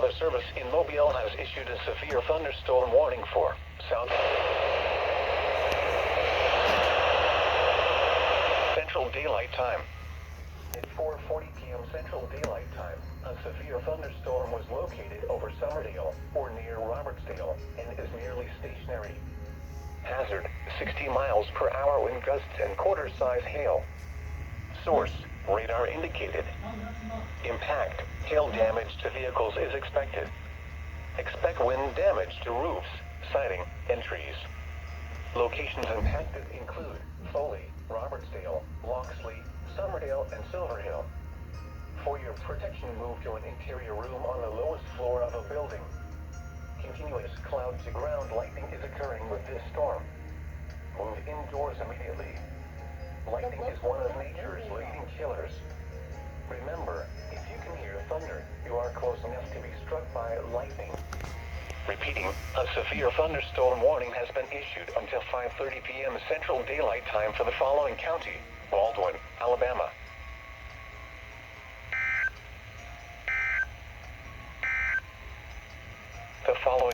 Weather Service in Mobile has issued a severe thunderstorm warning for South Central Daylight Time. At 4:40 p.m. Central Daylight Time, a severe thunderstorm was located over Summerdale, or near Robertsdale, and is nearly stationary. Hazard, 60 miles per hour wind gusts and quarter-size hail. Source, radar indicated. Impact, hail damage to vehicles is expected. Expect wind damage to roofs, siding, and trees. Locations impacted include Foley, Robertsdale, Loxley, Summerdale, and Silverhill. For your protection, move to an interior room on the lowest floor of a building. Continuous cloud-to-ground lightning is occurring with this storm. Move indoors immediately. Lightning is one of nature's leading killers. Remember, if you can hear thunder, you are close enough to be struck by lightning. Repeating, a severe thunderstorm warning has been issued until 5:30 p.m. Central Daylight Time for the following county: Baldwin, Alabama. The following